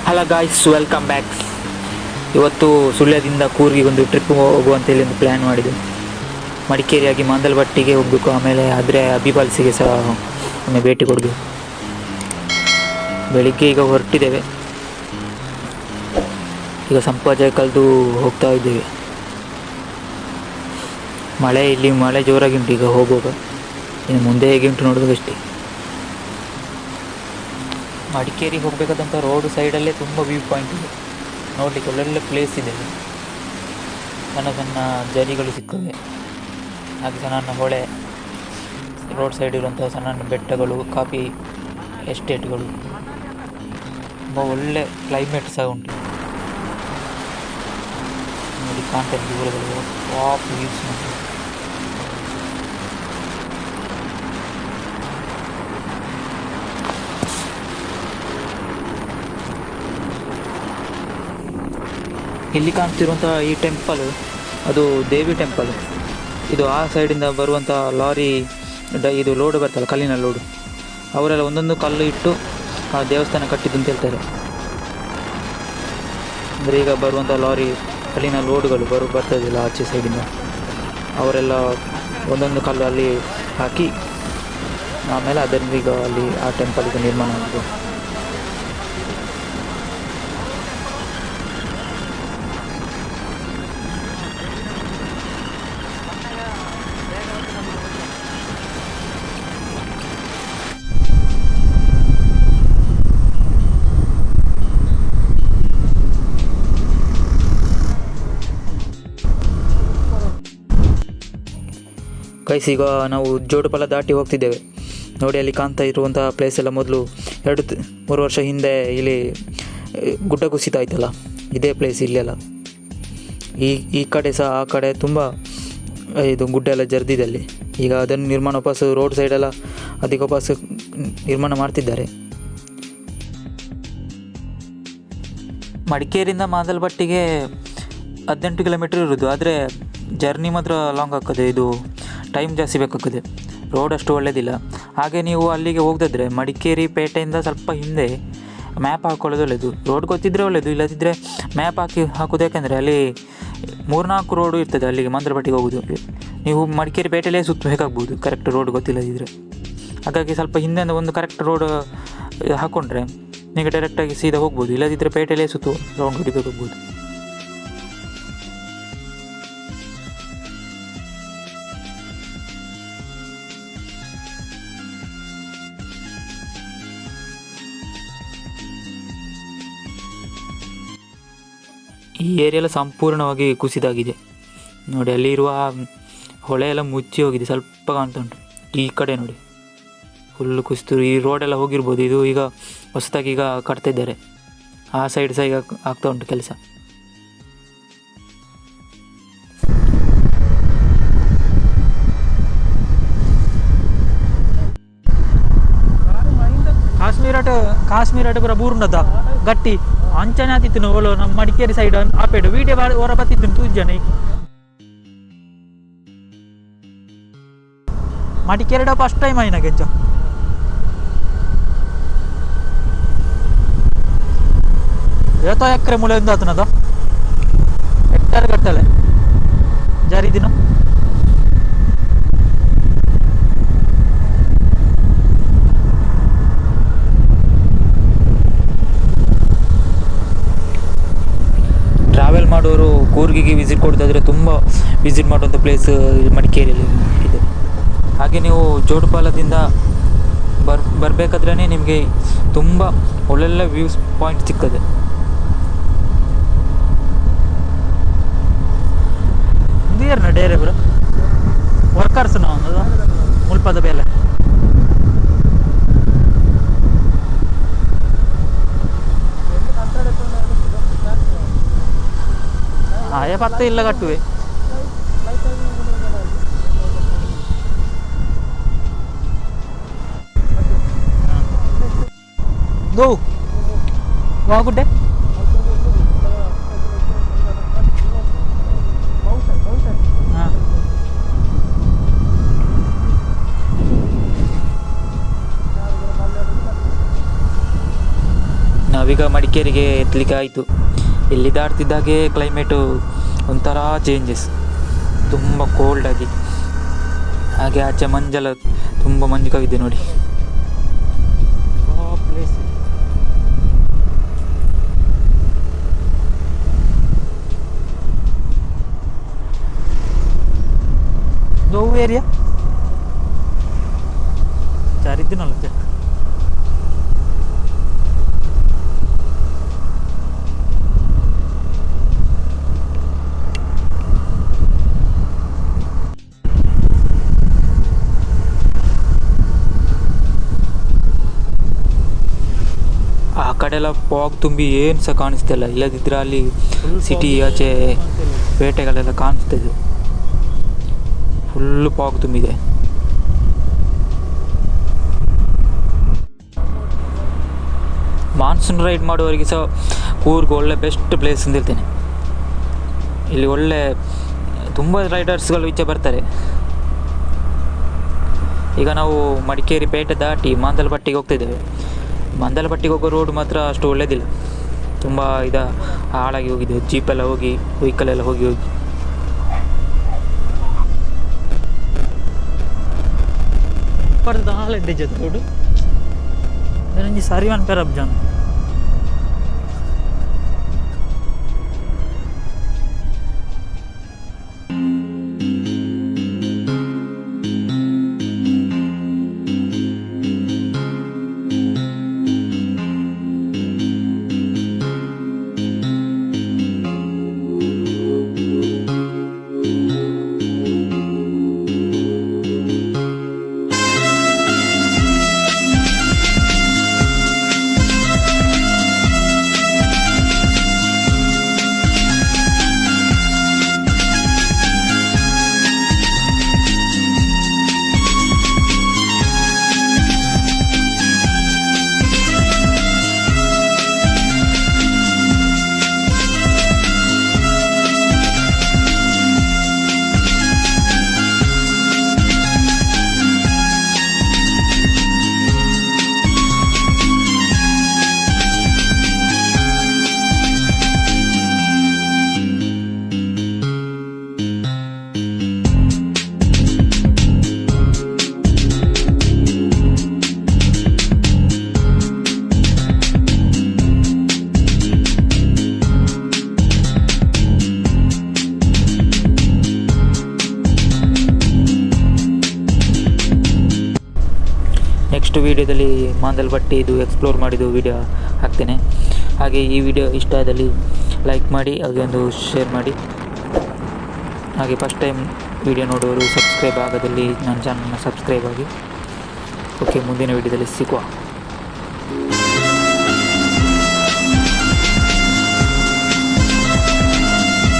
Hello guys, welcome back. ಇವತ್ತು ಸುಳ್ಯದಿಂದ ಕೂರ್ಗಿಗೆ ಒಂದು trip ಹೋಗುವಂತೇಳಿ ಒಂದು ಪ್ಲ್ಯಾನ್ ಮಾಡಿದೆ. ಮಡಿಕೇರಿಯಾಗಿ ಮಾಂದಲ್ಬಟ್ಟಿಗೆ ಹೋಗಬೇಕು, ಆಮೇಲೆ ಆದರೆ ಅಬ್ಬಿಪಾಲ್ಸಿಗೆ ಸಹ ಒಮ್ಮೆ ಭೇಟಿ ಕೊಡಬೇಕು. ಬೆಳಿಗ್ಗೆ ಈಗ ಹೊರಟಿದ್ದೇವೆ, ಈಗ ಸಂಪಾಜೆ ಕಳೆದು ಹೋಗ್ತಾ ಇದ್ದೇವೆ. ಇಲ್ಲಿ ಮಳೆ ಜೋರಾಗಿ ಉಂಟು ಈಗ ಹೋಗುವಾಗ. ಇನ್ನು ಮುಂದೆ ಹೇಗೆ ಉಂಟು ನೋಡೋದಷ್ಟೇ. ಮಡಿಕೇರಿಗೆ ಹೋಗಬೇಕಾದಂಥ ರೋಡ್ ಸೈಡಲ್ಲೇ ತುಂಬ ವ್ಯೂ ಪಾಯಿಂಟ್ ಇದೆ, ನೋಡಲಿಕ್ಕೆ ಒಳ್ಳೊಳ್ಳೆ ಪ್ಲೇಸ್ ಇದೆ. ಸಣ್ಣ ಸಣ್ಣ ಜರಿಗಳು ಸಿಗ್ತವೆ, ಹಾಗೆ ಸಣ್ಣ ಹೊಳೆ, ರೋಡ್ ಸೈಡ್ ಇರುವಂಥ ಸಣ್ಣ ಬೆಟ್ಟಗಳು, ಕಾಫಿ ಎಸ್ಟೇಟ್ಗಳು, ತುಂಬ ಒಳ್ಳೆ ಕ್ಲೈಮೇಟ್ ಸಹ ಉಂಟು. ನೋಡಿ ಕಾಣ್ತಾ ದೂರದಲ್ಲಿ ಟಾಪ್ ವ್ಯೂಸ್ ಉಂಟು. ಇಲ್ಲಿ ಕಾಣ್ತಿರುವಂಥ ಈ ಟೆಂಪಲ್ ಅದು ದೇವಿ ಟೆಂಪಲ್. ಇದು ಆ ಸೈಡಿಂದ ಬರುವಂಥ ಲಾರಿ ಇದು ಲೋಡ್ ಬರ್ತಲ್ಲ, ಕಲ್ಲಿನ ಲೋಡು, ಅವರೆಲ್ಲ ಒಂದೊಂದು ಕಲ್ಲು ಇಟ್ಟು ಆ ದೇವಸ್ಥಾನ ಕಟ್ಟಿದ್ದು ಅಂತ ಹೇಳ್ತಾರೆ. ಅಂದರೆ ಈಗ ಬರುವಂಥ ಲಾರಿ ಕಲ್ಲಿನ ಲೋಡುಗಳು ಬರ್ತದಿಲ್ಲ ಆಚೆ ಸೈಡಿಂದ, ಅವರೆಲ್ಲ ಒಂದೊಂದು ಕಲ್ಲು ಅಲ್ಲಿ ಹಾಕಿ ಆಮೇಲೆ ಅದರಿಂದ ಈಗ ಅಲ್ಲಿ ಆ ಟೆಂಪಲ್ ಈಗ ನಿರ್ಮಾಣ ಆಗಿದೆ. ಗೈಸ್, ಈಗ ನಾವು ಜೋಡುಪಾಲ ದಾಟಿ ಹೋಗ್ತಿದ್ದೇವೆ. ನೋಡಿ ಅಲ್ಲಿ ಕಾಣ್ತಾ ಇರುವಂಥ ಪ್ಲೇಸ್ ಎಲ್ಲ ಮೊದಲು 2-3 ವರ್ಷ ಹಿಂದೆ ಇಲ್ಲಿ ಗುಡ್ಡ ಕುಸಿತ ಆಯ್ತಲ್ಲ, ಇದೇ ಪ್ಲೇಸ್ ಇಲ್ಲೆಲ್ಲ. ಈ ಕಡೆ ಸಹ ಆ ಕಡೆ ತುಂಬ ಇದು ಗುಡ್ಡ ಎಲ್ಲ ಜರ್ದಿದೆ ಅಲ್ಲಿ. ಈಗ ಅದನ್ನು ನಿರ್ಮಾಣ ವಾಪಸ್ಸು ರೋಡ್ ಸೈಡೆಲ್ಲ ಅದಕ್ಕೆ ವಾಪಸ್ಸು ನಿರ್ಮಾಣ ಮಾಡ್ತಿದ್ದಾರೆ. ಮಡಿಕೇರಿಯಿಂದ ಮಾದಲ್ಬಟ್ಟಿಗೆ 18 ಕಿಲೋಮೀಟ್ರ್ ಇರೋದು, ಆದರೆ ಜರ್ನಿ ಮಾತ್ರ ಲಾಂಗ್ ಆಗ್ತದೆ. ಇದು ಟೈಮ್ ಜಾಸ್ತಿ ಬೇಕಾಗ್ತದೆ, ರೋಡ್ ಅಷ್ಟು ಒಳ್ಳೆಯದಿಲ್ಲ. ಹಾಗೆ ನೀವು ಅಲ್ಲಿಗೆ ಹೋಗದಿದ್ರೆ ಮಡಿಕೇರಿ ಪೇಟೆಯಿಂದ ಸ್ವಲ್ಪ ಹಿಂದೆ ಮ್ಯಾಪ್ ಹಾಕ್ಕೊಳ್ಳೋದು ಒಳ್ಳೆಯದು. ರೋಡ್ ಗೊತ್ತಿದ್ದರೆ ಒಳ್ಳೆಯದು, ಇಲ್ಲದಿದ್ದರೆ ಮ್ಯಾಪ್ ಹಾಕೋದು. ಯಾಕೆಂದರೆ ಅಲ್ಲಿ 3-4 ರೋಡು ಇರ್ತದೆ ಅಲ್ಲಿಗೆ ಮಾಂದಲ್ಬಟ್ಟಿಗೆ ಹೋಗೋದು. ನೀವು ಮಡಿಕೇರಿ ಪೇಟೆಯಲ್ಲೇ ಸುತ್ತಬೇಕಾಗ್ಬೋದು ಕರೆಕ್ಟ್ ರೋಡ್ ಗೊತ್ತಿಲ್ಲದಿದ್ದರೆ. ಹಾಗಾಗಿ ಸ್ವಲ್ಪ ಹಿಂದೆಯಿಂದ ಒಂದು ಕರೆಕ್ಟ್ ರೋಡ್ ಹಾಕ್ಕೊಂಡ್ರೆ ನೀವು ಡೈರೆಕ್ಟಾಗಿ ಸೀದಾ ಹೋಗ್ಬೋದು, ಇಲ್ಲದಿದ್ದರೆ ಪೇಟೆಯಲ್ಲೇ ಸುತ್ತು ರೌಂಡ್ ಹೊಡಿಬೇಕಾಗ್ಬೋದು. ಈ ಏರಿಯೆಲ್ಲ ಸಂಪೂರ್ಣವಾಗಿ ಕುಸಿದಾಗಿದೆ. ನೋಡಿ ಅಲ್ಲಿರುವ ಹೊಳೆ ಎಲ್ಲ ಮುಚ್ಚಿ ಹೋಗಿದೆ, ಸ್ವಲ್ಪ ಕಾಣ್ತಾ ಉಂಟು. ಈ ಕಡೆ ನೋಡಿ ಫುಲ್ಲು ಕುಸಿತು. ಈ ರೋಡೆಲ್ಲ ಹೋಗಿರ್ಬೋದು, ಇದು ಈಗ ಹೊಸದಾಗಿ ಈಗ ಕಟ್ತಾ ಇದ್ದಾರೆ. ಆ ಸೈಡ್ ಸಹ ಈಗ ಆಗ್ತಾ ಉಂಟು ಕೆಲಸ. ಕಾಶ್ಮೀರ ಪೂರ ಬೂರುಂಡದ ಗಟ್ಟಿ ಅಂಚನೆ ಆತಿತ್ತು ಓಲೋ ನಮ್ಮ ಮಡಿಕೇರಿ ಸೈಡ್ ಆಪೇಡು ವೀಡಿಯೋ ಹೊರ ಬತ್ತಿತ್ತು ತೂಜನೆ ಮಡಿಕೇರಿಡ ಫಸ್ಟ್ ಟೈಮ್ ಆಯ್ನ ಗೆಜ್ಜ ಏತೋ ಎಕರೆ ಮೂಲೆ ಒಂದು ಆತನದ ಹೆಕ್ಟರ್ ಗಟ್ಟಲೆ ಜಾರಿ ದಿನ ಟ್ರಾವೆಲ್ ಮಾಡೋರು ಕೂರ್ಗಿಗೆ ವಿಸಿಟ್ ಕೊಡ್ತಾಯಿದ್ರೆ ತುಂಬ ವಿಸಿಟ್ ಮಾಡುವಂಥ ಪ್ಲೇಸ್ ಮಡಿಕೇರಿಯಲ್ಲಿ ಇದೆ. ಹಾಗೆ ನೀವು ಜೋಡುಪಾಲದಿಂದ ಬರಬೇಕಾದ್ರೇ ನಿಮಗೆ ತುಂಬ ಒಳ್ಳೊಳ್ಳೆ ವ್ಯೂಸ್ ಪಾಯಿಂಟ್ ಸಿಗ್ತದೆ. ನೀರ್ನ ಡೇರೆ ಬರೋ ವರ್ಕರ್ಸ್ ನಾವು ಮುಲ್ಪದ ಬೇಲೆ ಆಯ 10 ಇಲ್ಲ ಕಟ್ಟುವೆ ದೋ ವಾಗುಡ್ಡೆ ನಾವೀಗ ಮಡಿಕೇರಿಗೆ ಎತ್ತಲಿಕ್ಕೆ ಆಯಿತು. ಇಲ್ಲಿ ದಾಟ್ತಿದ್ದಾಗೆ ಕ್ಲೈಮೇಟು ಒಂಥರ ಚೇಂಜಸ್, ತುಂಬ ಕೋಲ್ಡಾಗಿ. ಹಾಗೆ ಆಚೆ ಮಂಜೆಲ್ಲ ತುಂಬ ಮಂಜು ಕವಿದೆ ನೋಡಿ. ಪ್ಲೇಸ್ ನೋವು ಏರಿಯಾ ಚಾರಿದ್ದೀನಲ್ಲ ಆ ಕಡೆ ಎಲ್ಲ ಫಾಗ್ ತುಂಬಿ ಏನು ಸಹ ಕಾಣಿಸ್ತಿಲ್ಲ. ಇಲ್ಲದಿದ್ದರೆ ಅಲ್ಲಿ ಸಿಟಿ ಆಚೆ ಪೇಟೆಗಳೆಲ್ಲ ಕಾಣಿಸ್ತಿದೆ. ಫುಲ್ಲು ಫಾಗ್ ತುಂಬಿದೆ. ಮಾನ್ಸೂನ್ ರೈಡ್ ಮಾಡುವವರಿಗೆ ಸಹ ಕೂರ್ಗ್ ಒಳ್ಳೆ ಬೆಸ್ಟ್ ಪ್ಲೇಸ್ ಅಂತ ಹೇಳ್ತೇನೆ. ಇಲ್ಲಿ ಒಳ್ಳೆ ತುಂಬ ರೈಡರ್ಸ್ಗಳು ಈಚೆ ಬರ್ತಾರೆ. ಈಗ ನಾವು ಮಡಿಕೇರಿ ಪೇಟೆ ದಾಟಿ ಮಾಂದಲಪಟ್ಟಿಗೆ ಹೋಗ್ತಿದ್ದೇವೆ. ಮಾಂದಲಪಟ್ಟಿಗೆ ಹೋಗೋ ರೋಡ್ ಮಾತ್ರ ಅಷ್ಟು ಒಳ್ಳೆಯದಿಲ್ಲ, ತುಂಬ ಹಾಳಾಗಿ ಹೋಗಿದೆ. ಜೀಪೆಲ್ಲ ಹೋಗಿ ವೆಹಿಕಲೆಲ್ಲ ಹೋಗಿ ಹಾಳಿದ್ದೆ ಜೊತೆ ರೋಡು ನನಗೆ ಸಾರಿ ಅನ್ಪೇರ ಅಬ್ಜಾನ್. ನೆಕ್ಸ್ಟ್ ವೀಡಿಯೋದಲ್ಲಿ ಮಾಂದಲಪಟ್ಟಿ ಇದು ಎಕ್ಸ್ಪ್ಲೋರ್ ಮಾಡಿದ್ದು ವೀಡಿಯೋ ಹಾಕ್ತೇನೆ. ಹಾಗೆ ಈ ವಿಡಿಯೋ ಇಷ್ಟ ಆದಲ್ಲಿ ಲೈಕ್ ಮಾಡಿ, ಹಾಗೆ ಒಂದು ಶೇರ್ ಮಾಡಿ. ಹಾಗೆ ಫಸ್ಟ್ ಟೈಮ್ ವಿಡಿಯೋ ನೋಡುವವರು ಸಬ್ಸ್ಕ್ರೈಬ್ ಆಗದಲ್ಲಿ ನನ್ನ ಚಾನಲ್ನ ಸಬ್ಸ್ಕ್ರೈಬ್ ಆಗಿ. ಓಕೆ, ಮುಂದಿನ ವೀಡಿಯೋದಲ್ಲಿ ಸಿಗುವ.